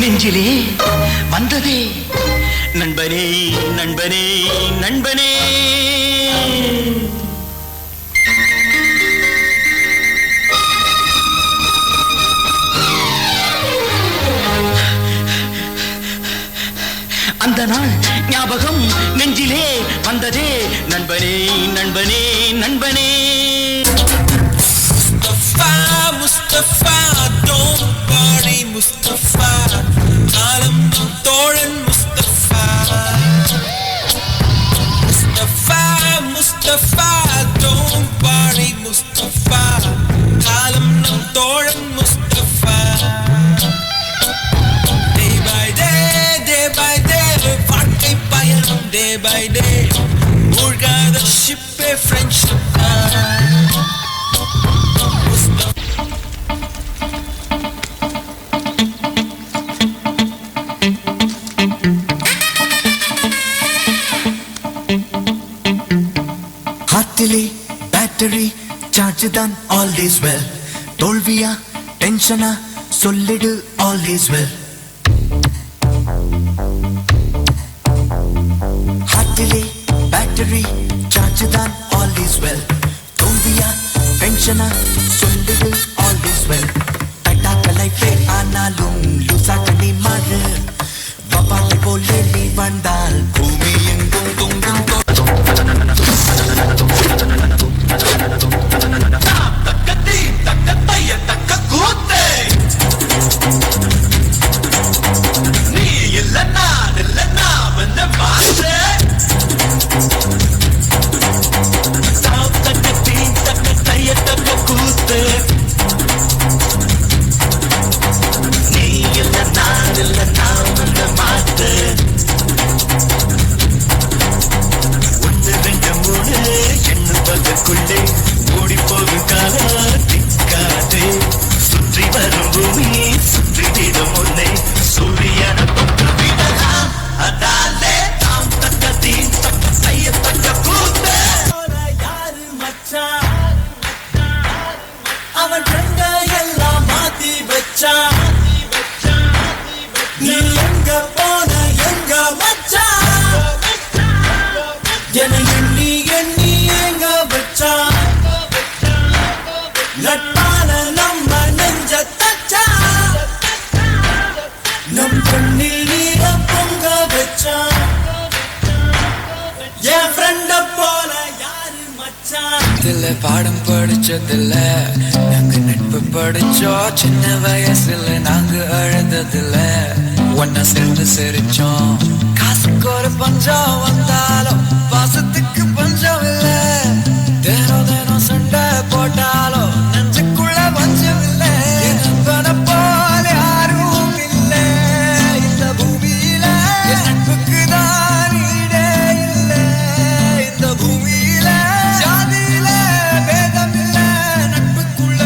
நெஞ்சிலே வந்ததே நண்பனே நண்பனே நண்பனே. அந்த நாள் ஞாபகம் நெஞ்சிலே வந்ததே நண்பனே நண்பனே நண்பனே. Mustafa, don't worry Mustafa, காலம் தோழன் Mustafa. Mustafa, Mustafa, don't worry Mustafa, காலம் தோழன் Mustafa. Day by day, வாழ்க்கை பயணம் day by day, மூழ்காத ஷிப்பே friendship. ஹார்ட்டிலே பேட்டரி சார்ஜ் தான் all is well. தோல்வியா டென்ஷனா சொல்லிடு all is well. ஹார்ட்டிலே பேட்டரி சார்ஜ் தான் all is well. தோல்வியா டென்ஷனா சொல்லிடு all is well. தட்டாக்க லைஃபே ஆனாலும் லூசாக்க நீ மாறு. வபாலை போல நீ வந்தால் பூமி எங்கும் தொங்கும். அவன் கண்ட எல்லாம் மாத்தி வச்சான். நீ எங்க போன எங்க மச்சான், என எண்ணி எண்ணி எங்க வச்சான். நட்பால நம்ம நெஞ்ச தச்சான், நம் கண்ணில் நீர பொங்க வச்சான். என் ஃப்ரெண்ட போல யாரு மச்சான். பாடம் படிச்சதில்ல நாங்க நட்பு படிச்சோம். சின்ன வயசுல நாங்க அழுததில்ல ஒன்னா சேர்ந்து சிரிச்சோம். காசுக்கு ஒரு பஞ்சம் வந்தாலும் பாசத்துக்கு பஞ்சம் இல்ல. தினம் தினம் சண்டை போட்டாலும் நெஞ்சுக்குள்ள பஞ்சம் இல்ல. நண்பனை போல யாரும் இல்ல இந்த பூமியில. என் நட்புக்கு தான் ஈடே இல்ல இந்த பூமியில. ஜாதியில பேதம் இல்ல நட்புக்குள்ள.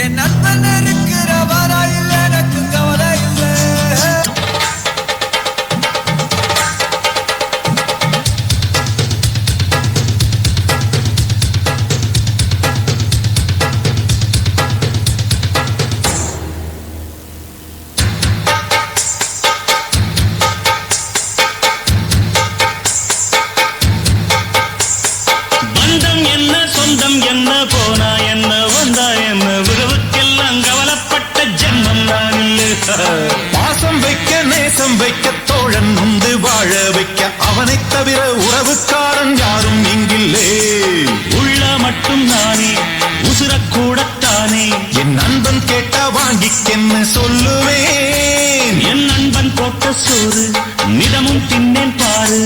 என் நண்பன் இருக்கிற வரா இல்ல எனக்கு கவலை இல்ல. பந்தம் என்ன சொந்தம் என்ன போனா என்ன வந்தா என்ன உறவுக்கெல்லாம் கவலைப்பட்ட ஜென்மம் நான் இல்லை. பாசம் வைக்க நேசம் வைக்க தோழன் உண்டு வாழ வைக்க அவனை தவிர உறவுக்காரன் யாரும் இங்கில்லே. உள்ள மட்டும் நானே உசுரக்கூடத்தானே. என் நண்பன் கேட்டா வாங்கிக்கென்னு சொல்லுவேன். என் நண்பன் போட்ட சோறு நிதமும் தின்னேன் பாரு.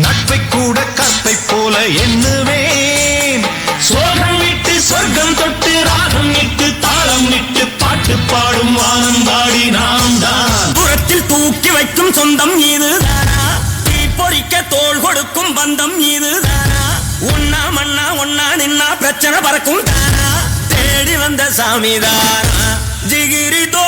நட்பை கூட கற்பை போல எண்ணுவேன். சோகம் விட்டு சொர்க்கம் தொட்டு ராகம் இட்டு தாளம் இட்டு பாட்டு பாடும் வானம் பாடி நாம் தான். புறத்தில் தூக்கி வைக்கும் சொந்தம் இதுதானா, தீ பொறிக்க தோள் கொடுக்கும் பந்தம் இதுதானா. ஒன்னா மண்ணா ஒன்னா நின்னா பிரச்சனை பறக்கும் தானா, தேடி வந்த சாமிதானா ஜிகிரி தோ